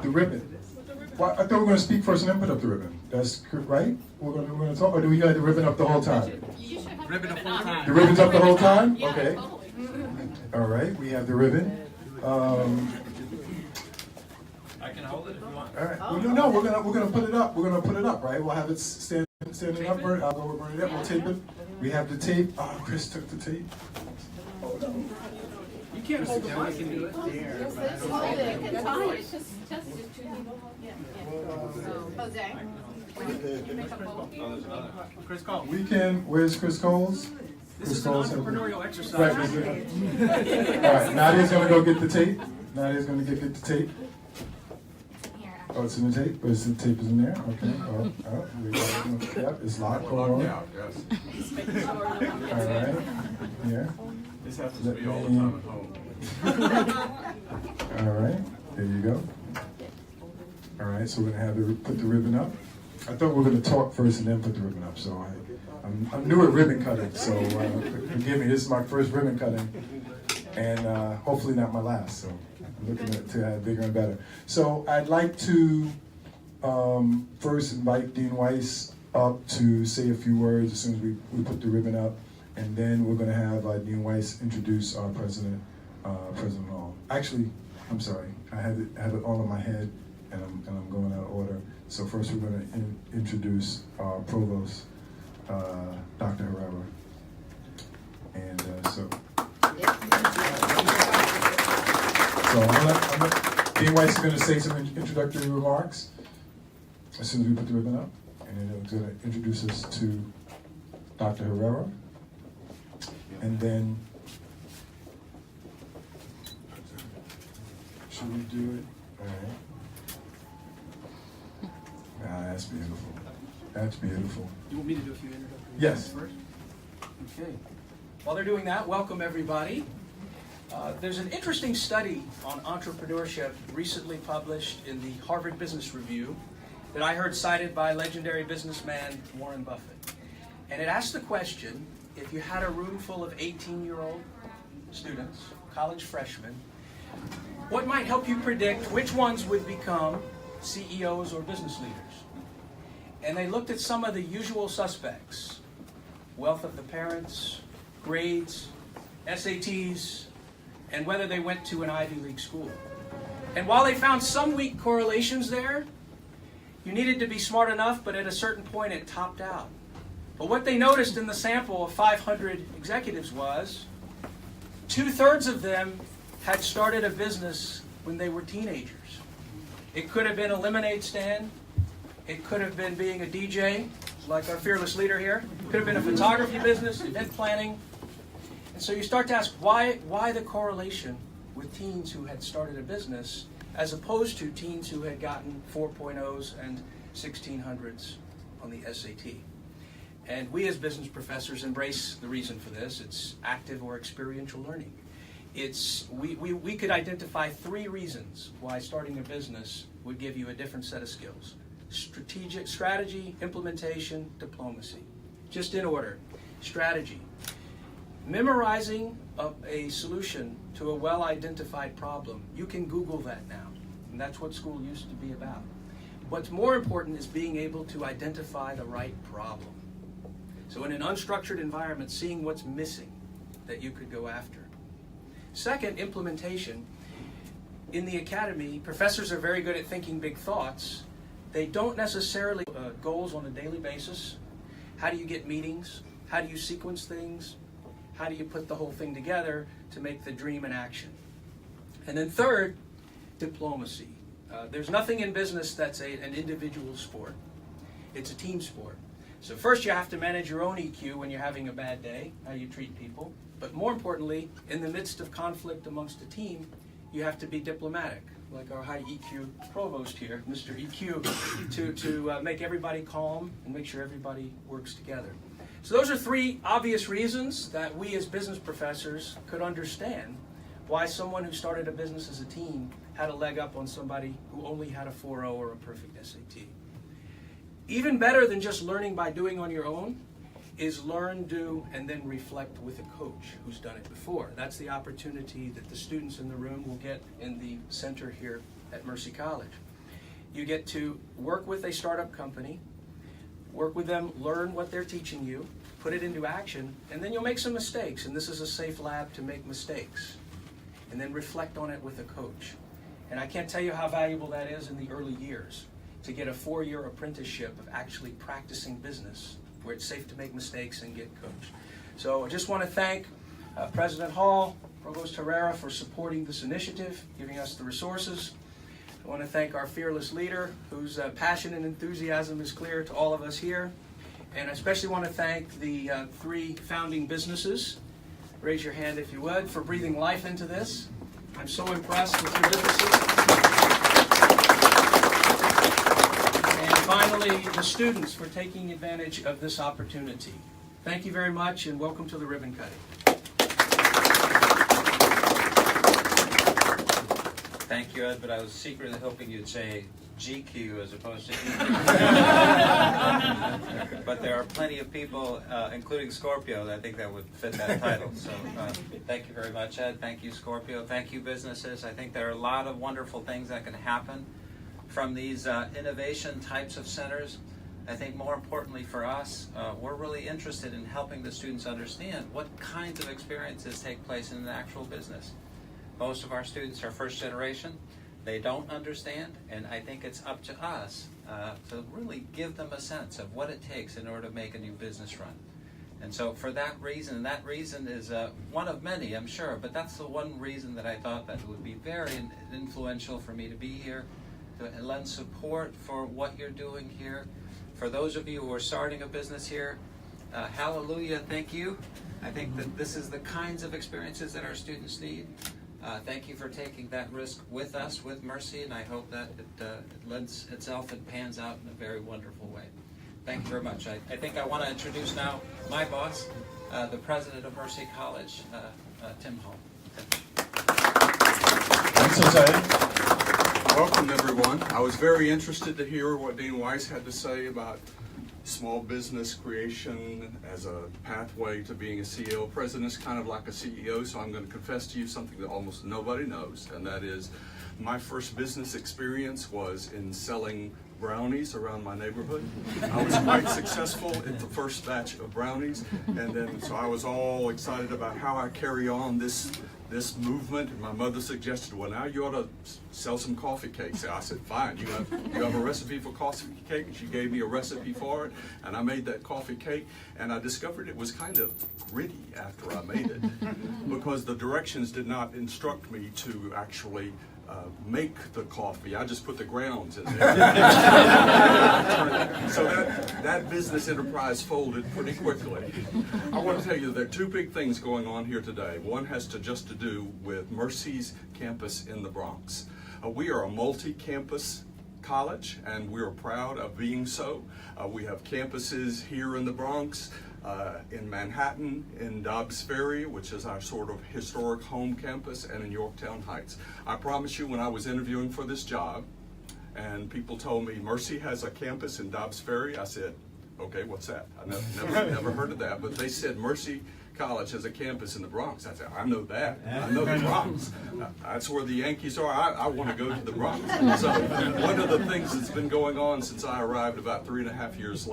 The ribbon. Well, I thought we were going to speak first and then put up the ribbon. That's right? We're going to talk, or do we have the ribbon up the whole time? You should have ribbon up the whole time. The ribbon's up the whole time? Yeah, okay. Totally. All right, we have the ribbon. I can hold it if you want. All right. Well, no, we're gonna put it up. We're gonna put it up, right? We'll have it standing up. I'll go over Bernadette. We'll tape it. We have the tape. Oh, Chris took the tape. You can't hold the mic. I can do it. You can tie it. Just two people. Jose. Chris Cole. We can. Where's Chris Coles? This is an entrepreneurial exercise. Right. All right. Nadia's gonna go get the tape. Nadia's gonna get the tape. Oh, it's in the tape? But the tape is in there? Okay. Yep, it's locked. Hold on. Yes. All right. Yeah. This happens to be all the time at home. All right. There you go. All right. So we're gonna have put the ribbon up. I thought we were gonna talk first and then put the ribbon up. So I'm new at ribbon cutting. So forgive me. This is my first ribbon cutting, and hopefully not my last. So I'm looking to have bigger and better. So I'd like to first invite Dean Weiss up to say a few words as soon as we put the ribbon up, and then we're going to have Dean Weiss introduce our president, President Hall. Actually, I'm sorry, I have it all in my head, and I'm going out of order. So first we're going to introduce our provost, Dr. Herrera, and so. So Dean Weiss is going to say some introductory remarks as soon as we put the ribbon up, and then he's going to introduce us to Dr. Herrera, and then should we do it? All right. That's beautiful. That's beautiful. You want me to do a few introductory Yes. remarks first? Okay. While they're doing that, welcome everybody. There's an interesting study on entrepreneurship recently published in the Harvard Business Review that I heard cited by legendary businessman Warren Buffett. And it asked the question, if you had a room full of 18-year-old students, college freshmen, what might help you predict which ones would become CEOs or business leaders? And they looked at some of the usual suspects: wealth of the parents, grades, SATs, and whether they went to an Ivy League school. And while they found some weak correlations there, you needed to be smart enough, but at a certain point it topped out. But what they noticed in the sample of 500 executives was 2/3 of them had started a business when they were teenagers. It could have been a lemonade stand. It could have been being a DJ, like our fearless leader here. It could have been a photography business, event planning. And so you start to ask, why the correlation with teens who had started a business as opposed to teens who had gotten 4.0s and 1600s on the SAT? And we as business professors embrace the reason for this. It's active or experiential learning. We could identify 3 reasons why starting a business would give you a different set of skills: strategy, implementation, diplomacy. Just in order. Strategy. Memorizing a solution to a well-identified problem. You can Google that now, and that's what school used to be about. What's more important is being able to identify the right problem. So in an unstructured environment, seeing what's missing that you could go after. Second, implementation. In the academy, professors are very good at thinking big thoughts. They don't necessarily goals on a daily basis. How do you get meetings? How do you sequence things? How do you put the whole thing together to make the dream an action? And then third, diplomacy. There's nothing in business that's an individual sport. It's a team sport. So first you have to manage your own EQ when you're having a bad day, how you treat people. But more importantly, in the midst of conflict amongst a team, you have to be diplomatic, like our high EQ provost here, Mr. EQ, to make everybody calm and make sure everybody works together. So those are 3 obvious reasons that we as business professors could understand why someone who started a business as a team had a leg up on somebody who only had a 4.0 or a perfect SAT. Even better than just learning by doing on your own is learn, do, and then reflect with a coach who's done it before. That's the opportunity that the students in the room will get in the center here at Mercy College. You get to work with a startup company, work with them, learn what they're teaching you, put it into action, and then you'll make some mistakes. And this is a safe lab to make mistakes. And then reflect on it with a coach. And I can't tell you how valuable that is in the early years, to get a 4-year apprenticeship of actually practicing business, where it's safe to make mistakes and get coached. So I just want to thank President Hall, Provost Herrera for supporting this initiative, giving us the resources. I want to thank our fearless leader, whose passion and enthusiasm is clear to all of us here. And I especially want to thank the 3 founding businesses. Raise your hand if you would, for breathing life into this. I'm so impressed with your businesses. And finally, the students for taking advantage of this opportunity. Thank you very much, and welcome to the ribbon cutting. Thank you, Ed, but I was secretly hoping you'd say GQ as opposed to EQ. But there are plenty of people, including Scorpio, that I think that would fit that title. So thank you very much, Ed. Thank you, Scorpio. Thank you, businesses. I think there are a lot of wonderful things that can happen from these innovation types of centers. I think more importantly for us, we're really interested in helping the students understand what kinds of experiences take place in an actual business. Most of our students are first generation. They don't understand, and I think it's up to us to really give them a sense of what it takes in order to make a new business run. And so for that reason, and that reason is one of many, I'm sure, but that's the one reason that I thought that it would be very influential for me to be here, to lend support for what you're doing here. For those of you who are starting a business here, hallelujah, thank you. I think that this is the kinds of experiences that our students need. Thank you for taking that risk with us, with Mercy, and I hope that it lends itself and pans out in a very wonderful way. Thank you very much. I think I want to introduce now my boss, the president of Mercy College, Tim Hall. Thanks, Jose. Welcome, everyone. I was very interested to hear what Dean Weiss had to say about small business creation as a pathway to being a CEO. President's kind of like a CEO, so I'm going to confess to you something that almost nobody knows, and that is my first business experience was in selling brownies around my neighborhood. I was quite successful at the first batch of brownies, and then so I was all excited about how I carry on this movement. And my mother suggested, well, now you ought to sell some coffee cakes. I said, fine, you have a recipe for coffee cake? And she gave me a recipe for it, and I made that coffee cake, and I discovered it was kind of gritty after I made it because the directions did not instruct me to actually make the coffee. I just put the grounds in there. So that business enterprise folded pretty quickly. I want to tell you there are 2 big things going on here today. One has to do with Mercy's campus in the Bronx. We are a multi-campus college, and we're proud of being so. We have campuses here in the Bronx, in Manhattan, in Dobbs Ferry, which is our sort of historic home campus, and in Yorktown Heights. I promise you, when I was interviewing for this job, and people told me, Mercy has a campus in Dobbs Ferry, I said, okay, what's that? I never heard of that, but they said Mercy College has a campus in the Bronx. I said, I know that. I know the Bronx. That's where the Yankees are. I want to go to the Bronx. So one of the things that's been going on since I arrived about 3.5 years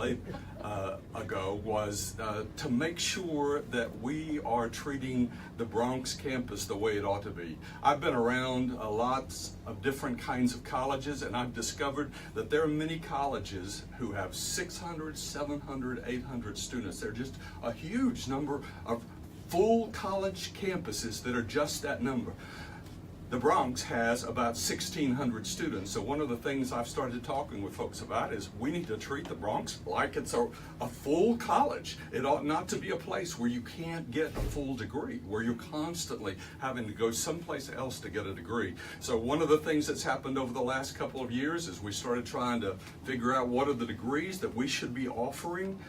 ago was to make sure that we are treating the Bronx campus the way it ought to be. I've been around lots of different kinds of colleges, and I've discovered that there are many colleges who have 600, 700, 800 students. They're just a huge number of full college campuses that are just that number. The Bronx has about 1,600 students. So one of the things I've started talking with folks about is we need to treat the Bronx like it's a full college. It ought not to be a place where you can't get a full degree, where you're constantly having to go someplace else to get a degree. So one of the things that's happened over the last couple of years is we started trying to figure out what are the degrees that we should be offering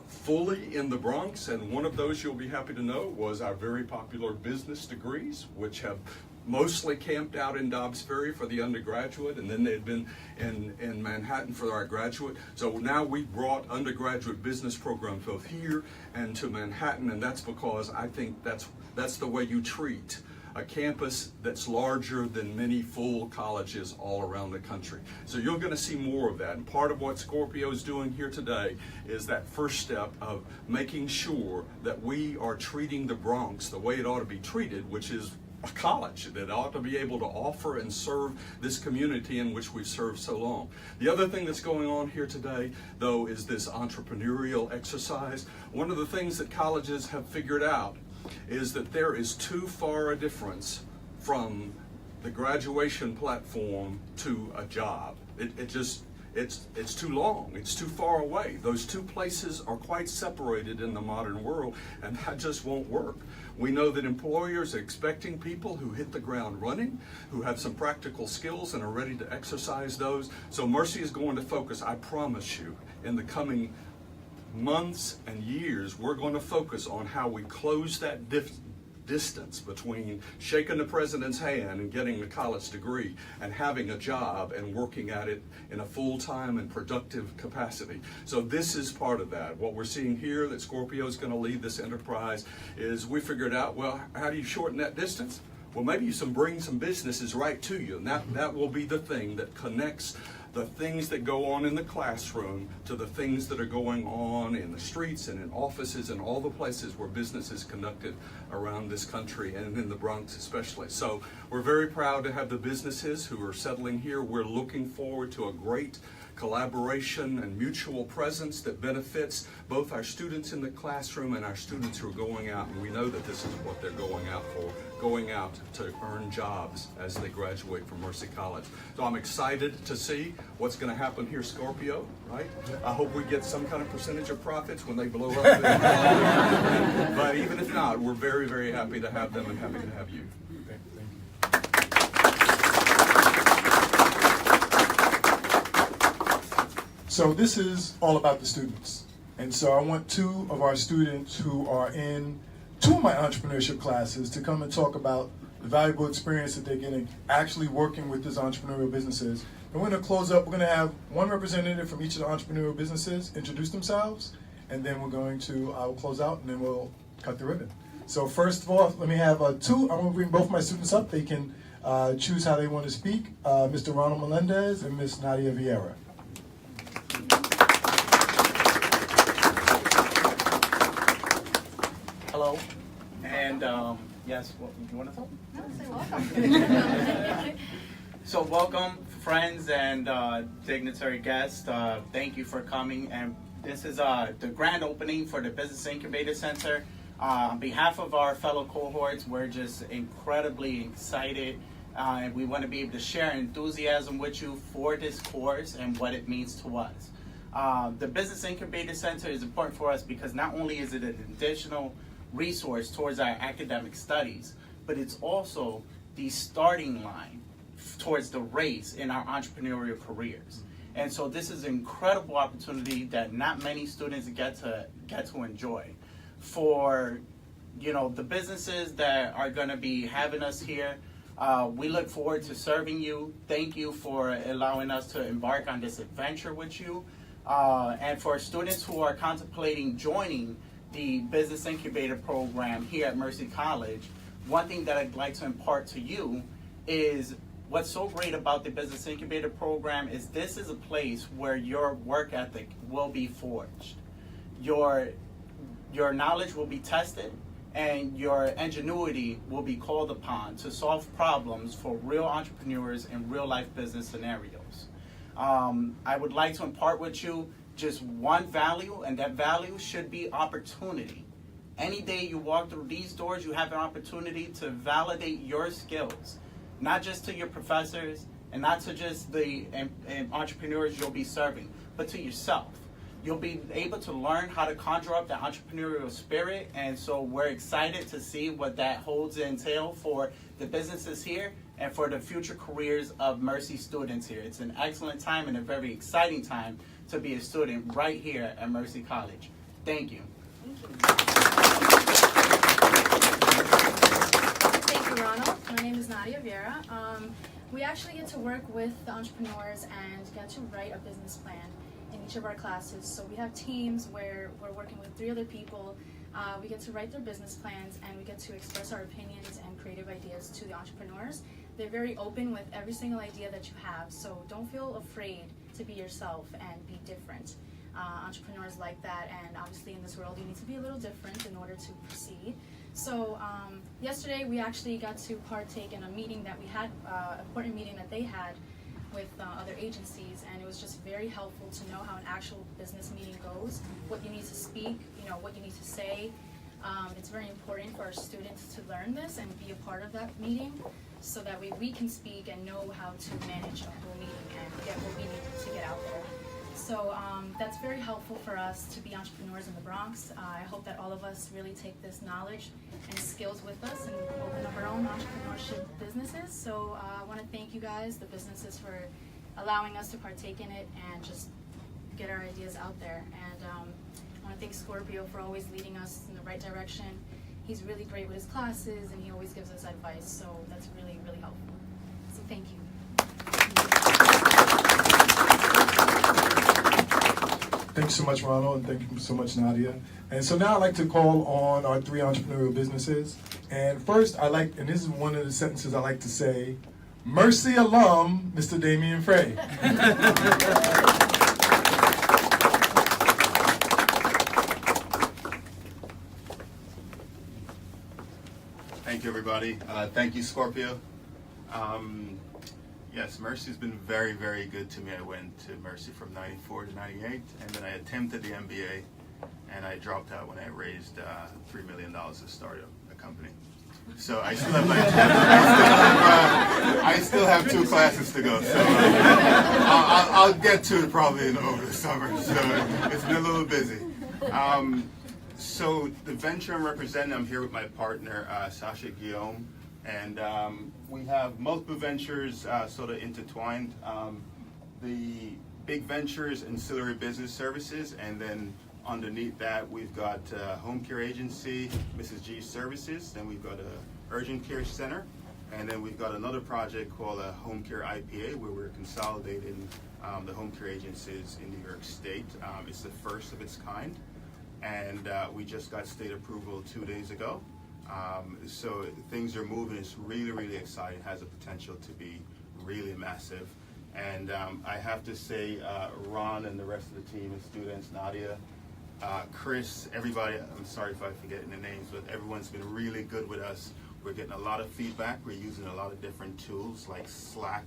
fully in the Bronx, and one of those you'll be happy to know was our very popular business degrees, which have mostly camped out in Dobbs Ferry for the undergraduate, and then they'd been in Manhattan for our graduate. So now we've brought undergraduate business programs both here and to Manhattan, and that's because I think that's the way you treat a campus that's larger than many full colleges all around the country. So you're going to see more of that. And part of what Scorpio is doing here today is that first step of making sure that we are treating the Bronx the way it ought to be treated, which is a college that ought to be able to offer and serve this community in which we've served so long. The other thing that's going on here today, though, is this entrepreneurial exercise. One of the things that colleges have figured out is that there is too far a difference from the graduation platform to a job. It's too long, it's too far away. Those two places are quite separated in the modern world, and that just won't work. We know that employers are expecting people who hit the ground running, who have some practical skills and are ready to exercise those. So Mercy is going to focus, I promise you, in the coming months and years, we're going to focus on how we close that distance between shaking the president's hand and getting a college degree and having a job and working at it in a full-time and productive capacity. So this is part of that. What we're seeing here that Scorpio is going to lead this enterprise is we figured out, well, how do you shorten that distance? Well, maybe you bring some businesses right to you, and that will be the thing that connects the things that go on in the classroom to the things that are going on in the streets and in offices and all the places where business is conducted around this country and in the Bronx especially. So we're very proud to have the businesses who are settling here. We're looking forward to a great collaboration and mutual presence that benefits both our students in the classroom and our students who are going out, and we know that this is what they're going out for, going out to earn jobs as they graduate from Mercy College. So I'm excited to see what's going to happen here, Scorpio, right? I hope we get some kind of percentage of profits when they blow up. But even if not, we're very, very happy to have them and happy to have you. So this is all about the students. And so I want two of our students who are in two of my entrepreneurship classes to come and talk about the valuable experience that they're getting actually working with these entrepreneurial businesses. And we're going to close up. We're going to have one representative from each of the entrepreneurial businesses introduce themselves, and then I will close out, and then we'll cut the ribbon. So first of all, let me have two. I'm going to bring both my students up. They can choose how they want to speak. Mr. Ronald Melendez and Miss Nadia Vieira. Hello, and yes, what you want to talk? No, say welcome. So welcome, friends and dignitary guests. Thank you for coming, and this is the grand opening for the Business Incubator Center. On behalf of our fellow cohorts, we're just incredibly excited, and we want to be able to share enthusiasm with you for this course and what it means to us. The Business Incubator Center is important for us because not only is it an additional resource towards our academic studies, but it's also the starting line towards the race in our entrepreneurial careers. And so this is an incredible opportunity that not many students get to enjoy. For the businesses that are going to be having us here, we look forward to serving you. Thank you for allowing us to embark on this adventure with you. And for students who are contemplating joining the Business Incubator program here at Mercy College, one thing that I'd like to impart to you is what's so great about the Business Incubator program is this is a place where your work ethic will be forged. Your knowledge will be tested, and your ingenuity will be called upon to solve problems for real entrepreneurs in real life business scenarios. I would like to impart with you just one value, and that value should be opportunity. Any day you walk through these doors, you have an opportunity to validate your skills, not just to your professors and not to just the entrepreneurs you'll be serving, but to yourself. You'll be able to learn how to conjure up the entrepreneurial spirit, and so we're excited to see what that holds entail for the businesses here and for the future careers of Mercy students here. It's an excellent time and a very exciting time to be a student right here at Mercy College. Thank you. Thank you, Ronald. My name is Nadia Vieira. We actually get to work with the entrepreneurs and get to write a business plan in each of our classes. So we have teams where we're working with 3 other people We get to write their business plans, and we get to express our opinions and creative ideas to the entrepreneurs. They're very open with every single idea that you have, so don't feel afraid to be yourself and be different. Entrepreneurs like that, and obviously in this world you need to be a little different in order to proceed. So yesterday we actually got to partake in a meeting that we had, important meeting that they had with other agencies, and it was just very helpful to know how an actual business meeting goes, what you need to speak, what you need to say. It's very important for our students to learn this and be a part of that meeting, so that way we can speak and know how to manage a whole meeting and get what we need to get out there. So that's very helpful for us to be entrepreneurs in the Bronx. I hope that all of us really take this knowledge and skills with us and open up our own entrepreneurship businesses. So I want to thank you guys, the businesses, for allowing us to partake in it and just get our ideas out there. And I want to thank Scorpio for always leading us in the right direction. He's really great with his classes, and he always gives us advice, so that's really, really helpful. So thank you. Thank you so much, Ronald, and thank you so much, Nadia. And so now I'd like to call on our 3 entrepreneurial businesses. And first, and this is one of the sentences I like to say, Mercy alum, Mr. Damian Frey. Thank you, everybody. Thank you, Scorpio. Yes, Mercy's been very, very good to me. I went to Mercy from 94 to 98, and then I attempted the MBA, and I dropped out when I raised $3 million to start a company. So I still have I still have 2 classes to go. So I'll get to it probably over the summer. So it's been a little busy. So the venture I'm representing, I'm here with my partner, Sasha Guillaume, and we have multiple ventures sort of intertwined. The big venture is ancillary business services, and then underneath that we've got home care agency, Mrs. G Services, then we've got a urgent care center, and then we've got another project called a home care IPA, where we're consolidating the home care agencies in New York State. It's the first of its kind. And we just got state approval 2 days ago. So things are moving. It's really, really exciting. It has the potential to be really massive. And I have to say, Ron and the rest of the team and students, Nadia, Chris, everybody, I'm sorry if I forget the names, but everyone's been really good with us. We're getting a lot of feedback. We're using a lot of different tools like Slack,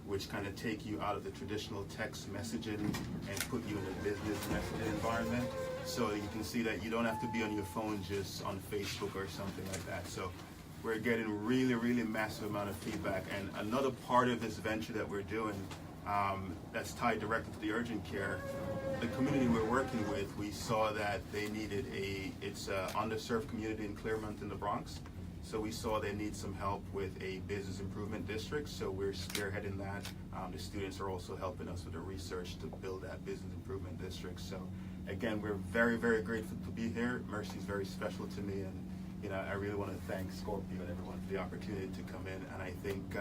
which kind of take you out of the traditional text messaging and put you in a business messaging environment. So you can see that you don't have to be on your phone just on Facebook or something like that. So we're getting really, really massive amount of feedback. And another part of this venture that we're doing that's tied directly to the urgent care, the community we're working with, we saw that they needed it's an underserved community in Claremont in the Bronx. So we saw they need some help with a business improvement district, so we're spearheading that. The students are also helping us with the research to build that business improvement district. So again, we're very, very grateful to be here. Mercy's very special to me, and I really want to thank Scorpio and everyone for the opportunity to come in. And I think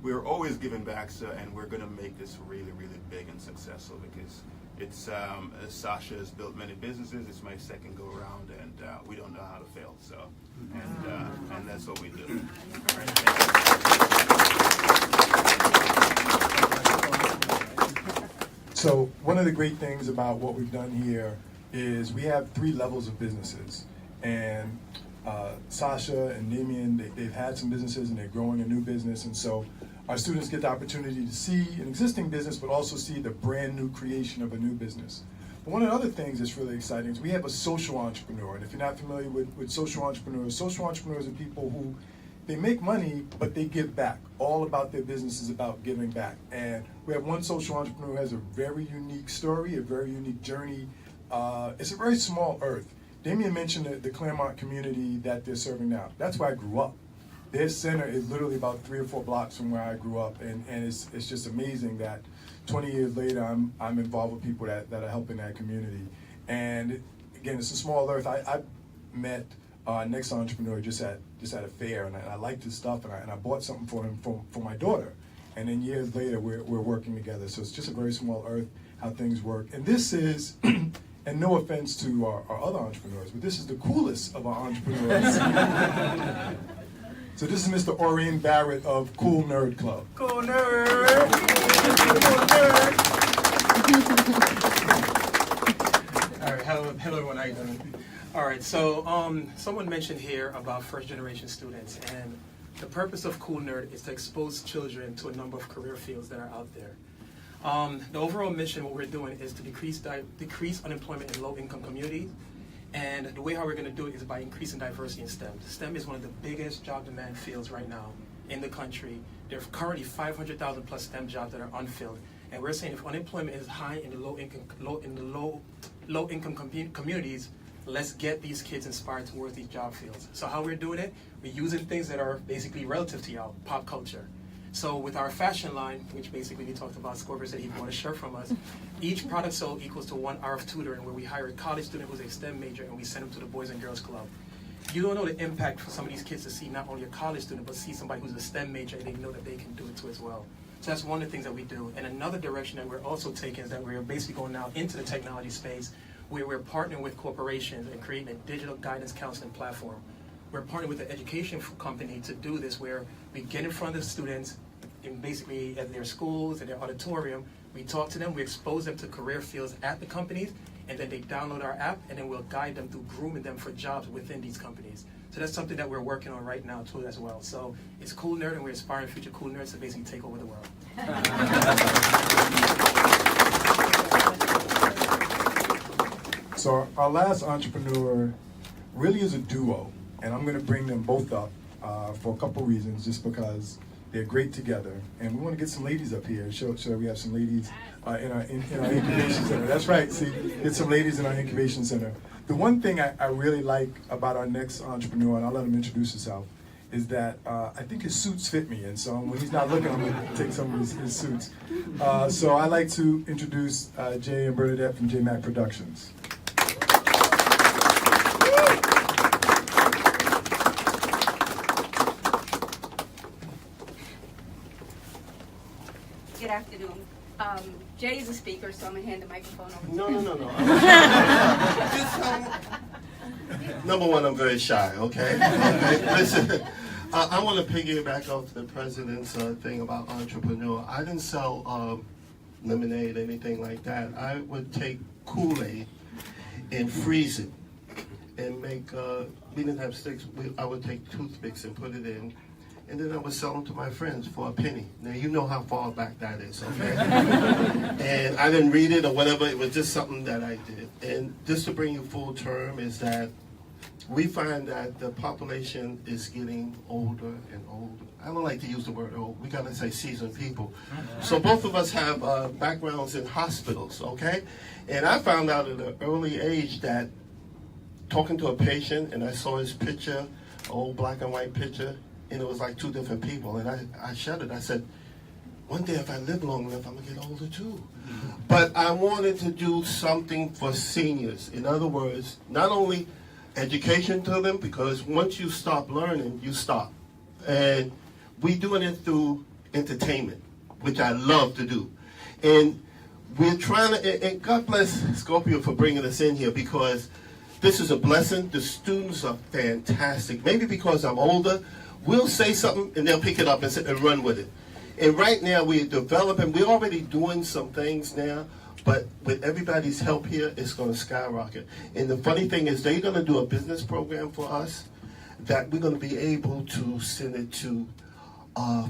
we're always giving back, and we're going to make this really, really big and successful, because it's Sasha has built many businesses. It's my second go around, and we don't know how to fail. So, and that's what we do. So one of the great things about what we've done here is we have 3 levels of businesses, and Sasha and Damien, they've had some businesses and they're growing a new business, and so our students get the opportunity to see an existing business but also see the brand new creation of a new business. But one of the other things that's really exciting is we have a social entrepreneur, and if you're not familiar with social entrepreneurs are people who they make money, but they give back. All about their business is about giving back. And we have one social entrepreneur who has a very unique story, a very unique journey. It's a very small earth. Damien mentioned the Claremont community that they're serving now. That's where I grew up. Their center is literally about 3 or 4 blocks from where I grew up, and it's just amazing that 20 years later I'm involved with people that are helping that community. And again, it's a small earth. I met our next entrepreneur just at a fair, and I liked his stuff, and I bought something for him for my daughter. And then years later, we're working together. So it's just a very small earth how things work. And this is And no offense to our other entrepreneurs, but this is the coolest of our entrepreneurs. So this is Mr. Orion Barrett of Cool Nerd Club. Cool nerd. Cool nerd. All right, hello everyone, how you doing? All right, so someone mentioned here about first generation students, and the purpose of Cool Nerd is to expose children to a number of career fields that are out there. The overall mission, what we're doing, is to decrease unemployment in low-income communities, and the way how we're going to do it is by increasing diversity in STEM. STEM is one of the biggest job demand fields right now in the country. There are currently 500,000 plus STEM jobs that are unfilled, and we're saying if unemployment is high in the low-income communities, let's get these kids inspired towards these job fields. So how we're doing it, we're using things that are basically relative to y'all, pop culture. So with our fashion line, which basically we talked about, Scorpio said he bought a shirt from us, each product sold equals to 1 hour of tutoring where we hire a college student who's a STEM major and we send them to the Boys and Girls Club. You don't know the impact for some of these kids to see not only a college student, but see somebody who's a STEM major and they know that they can do it too as well. So that's one of the things that we do. And another direction that we're also taking is that we're basically going now into the technology space where we're partnering with corporations and creating a digital guidance counseling platform. We're partnering with an education company to do this where we get in front of the students in basically at their schools, at their auditorium. We talk to them, we expose them to career fields at the companies, and then they download our app, and then we'll guide them through grooming them for jobs within these companies. So that's something that we're working on right now too as well. So it's Cool Nerd, and we're inspiring future cool nerds to basically take over the world. So our last entrepreneur really is a duo, and I'm going to bring them both up for a couple reasons, just because they're great together, and we want to get some ladies up here. Show we have some ladies in our incubation center. That's right. See, get some ladies in our incubation center. The one thing I really like about our next entrepreneur, and I'll let him introduce himself, is that I think his suits fit me, and so when he's not looking, I'm going to take some of his suits. So I'd like to introduce Jay and Bernadette from J-Mac Productions. Good afternoon. Jay is a speaker, so I'm going to hand the microphone over to No. him. Number one, I'm very shy, okay? Listen, I want to piggyback off the president's thing about entrepreneur. I didn't sell lemonade, anything like that. I would take Kool-Aid and freeze it and make, we didn't have sticks, I would take toothpicks and put it in, and then I would sell them to my friends for a penny. Now, you know how far back that is, okay? And I didn't read it or whatever, it was just something that I did. And just to bring you full term is that we find that the population is getting older and older. I don't like to use the word old, we gotta say seasoned people. So both of us have backgrounds in hospitals, okay? And I found out at an early age that talking to a patient, and I saw his picture, old black and white picture, and it was like two different people, and I shuddered. I said, one day if I live long enough, I'm gonna get older too. But I wanted to do something for seniors. In other words, not only education to them, because once you stop learning, you stop. And we doing it through entertainment, which I love to do. And we're trying to, and God bless Scorpio for bringing us in here, because this is a blessing. The students are fantastic. Maybe because I'm older, we'll say something and they'll pick it up and run with it. And right now we're developing, we're already doing some things now, but with everybody's help here, it's going to skyrocket. And the funny thing is they're going to do a business program for us that we're going to be able to send it to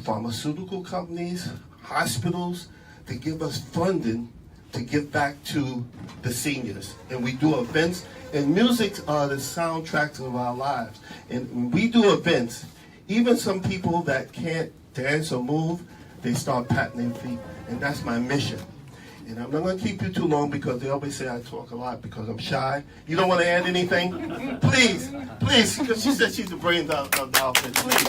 pharmaceutical companies, hospitals, to give us funding to give back to the seniors. And we do events, and music are the soundtracks of our lives. And when we do events, even some people that can't dance or move, they start patting their feet. And that's my mission. And I'm not going to keep you too long because they always say I talk a lot because I'm shy. You don't want to add anything? Please, because she said she's the brains of the outfit. Please.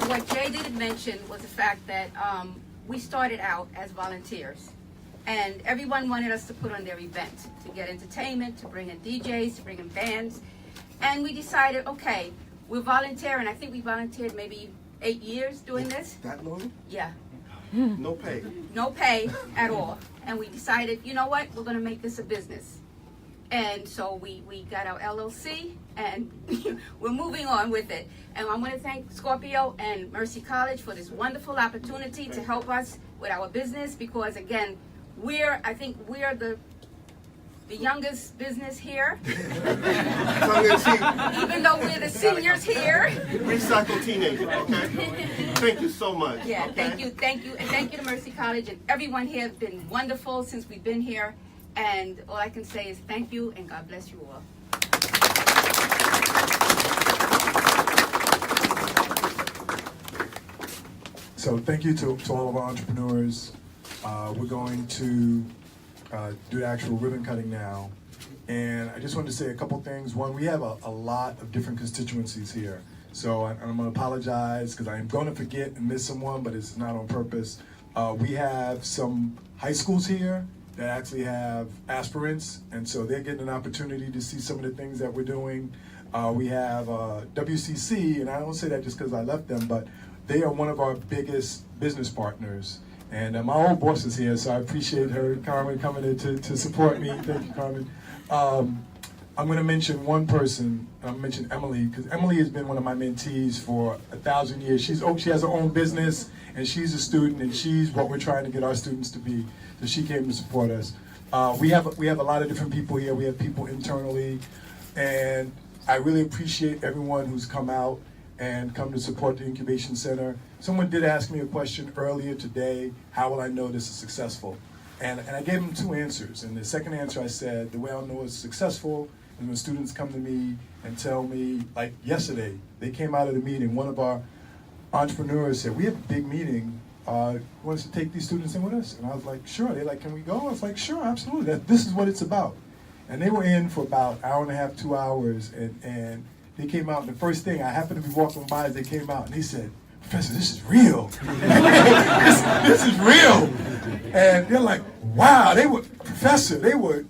What Jay didn't mention was the fact that we started out as volunteers. And everyone wanted us to put on their event, to get entertainment, to bring in DJs, to bring in bands. And we decided, okay, we're volunteering. I think we volunteered maybe 8 years doing this. That long? Yeah. No pay. No pay at all. And we decided, you know what, we're gonna make this a business. And so we got our LLC and we're moving on with it. And I want to thank Scorpio and Mercy College for this wonderful opportunity to help us with our business because again, I think we're the youngest business here. Even though we're the seniors here. Recycle teenager, okay? Thank you so much. Yeah, okay? thank you, and thank you to Mercy College and everyone here has been wonderful since we've been here. And all I can say is thank you and God bless you all. So thank you to all of our entrepreneurs. We're going to do the actual ribbon cutting now. And I just wanted to say a couple things. One, we have a lot of different constituencies here. So I'm going to apologize because I'm going to forget and miss someone, but it's not on purpose. We have some high schools here that actually have aspirants, and so they're getting an opportunity to see some of the things that we're doing. We have WCC, and I don't say that just because I left them, but they are one of our biggest business partners. And my old boss is here, so I appreciate her, Carmen, coming in to support me. Thank you, Carmen. I'm going to mention one person. I'm going to mention Emily, because Emily has been one of my mentees for 1,000 years. She has her own business, and she's a student, and she's what we're trying to get our students to be. So she came to support us. We have a lot of different people here. We have people internally, and I really appreciate everyone who's come out and come to support the Incubation Center. Someone did ask me a question earlier today, how will I know this is successful? And I gave them two answers. And the second answer I said, the way I'll know it's successful is when students come to me and tell me, like yesterday, they came out of the meeting, one of our entrepreneurs said, we have a big meeting, want us to take these students in with us? And I was like, sure. They're like, can we go? I was like, sure, absolutely. This is what it's about. And they were in for about an hour and a half, 2 hours, and they came out, and the first thing, I happened to be walking by as they came out, and they said, Professor, this is real. this is real. And they're like, wow, Professor, they were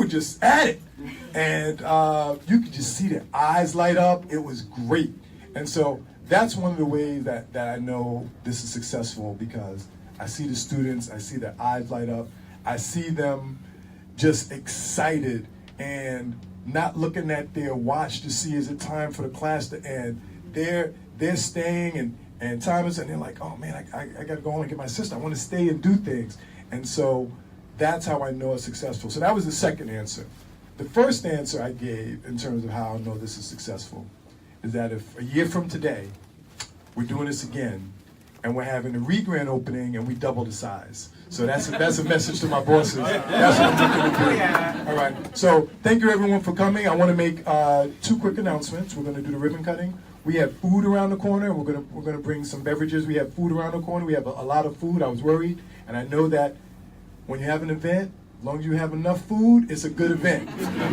just at it. And you could just see their eyes light up. It was great. And so that's one of the ways that I know this is successful, because I see the students, I see their eyes light up, I see them just excited and not looking at their watch to see is it time for the class to end. They're staying and time is, and they're like, oh man, I gotta go home and get my sister. I wanna stay and do things. And so that's how I know it's successful. So that was the second answer. The first answer I gave in terms of how I know this is successful is that if a year from today, we're doing this again, and we're having a re-grand opening and we double the size. So that's a message to my bosses. That's what I'm looking to do. Yeah. All right. So thank you everyone for coming. I want to make two quick announcements. We're going to do the ribbon cutting. We have food around the corner. We're going to bring some beverages. We have food around the corner. We have a lot of food. I was worried, and I know that when you have an event, as long as you have enough food, it's a good event.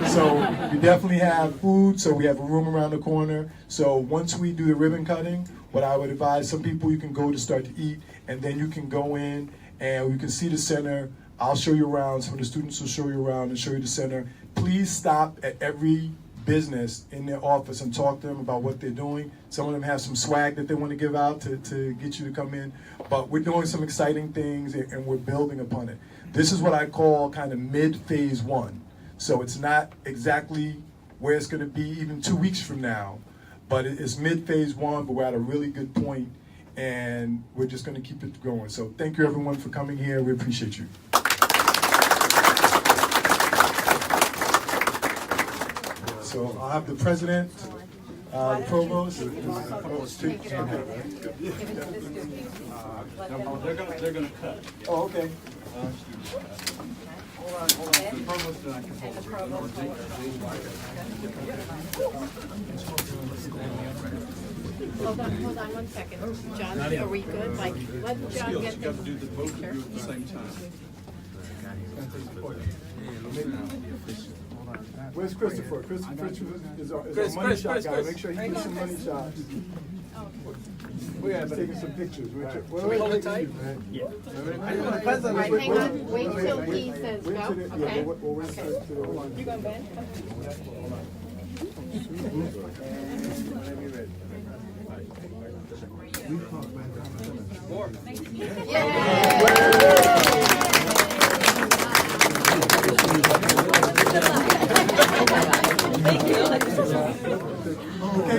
So we definitely have food. So we have a room around the corner. So once we do the ribbon cutting, what I would advise, some people you can go to start to eat, and then you can go in and you can see the center. I'll show you around. Some of the students will show you around and show you the center. Please stop at every business in their office and talk to them about what they're doing. Some of them have some swag that they want to give out to get you to come in. But we're doing some exciting things, and we're building upon it. This is what I call kind of mid-phase one. So it's not exactly where it's going to be even 2 weeks from now, but it's mid-phase one, but we're at a really good point, and we're just going to keep it going. So thank you everyone for coming here. We appreciate you. So I'll have the president, the provost. They're gonna cut. Oh, okay. Hold on. The provost and I can hold it. Hold on 1 second. John, are we good? Like, let John get You got to do both of you at the same time. Where's Christopher? Christopher is our money shot guy. Make sure he gets some money shots. We have taking some pictures. Hold it tight. Yeah. All right, hang on. Wait till he says go. Okay. You going, Ben? Okay,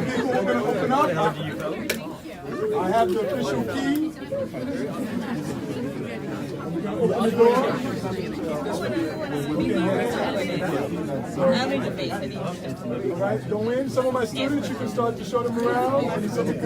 people, we're going to open up. I have the official key. We're going to open the door. All right, go in. Some of my students, you can start to show them around. And some of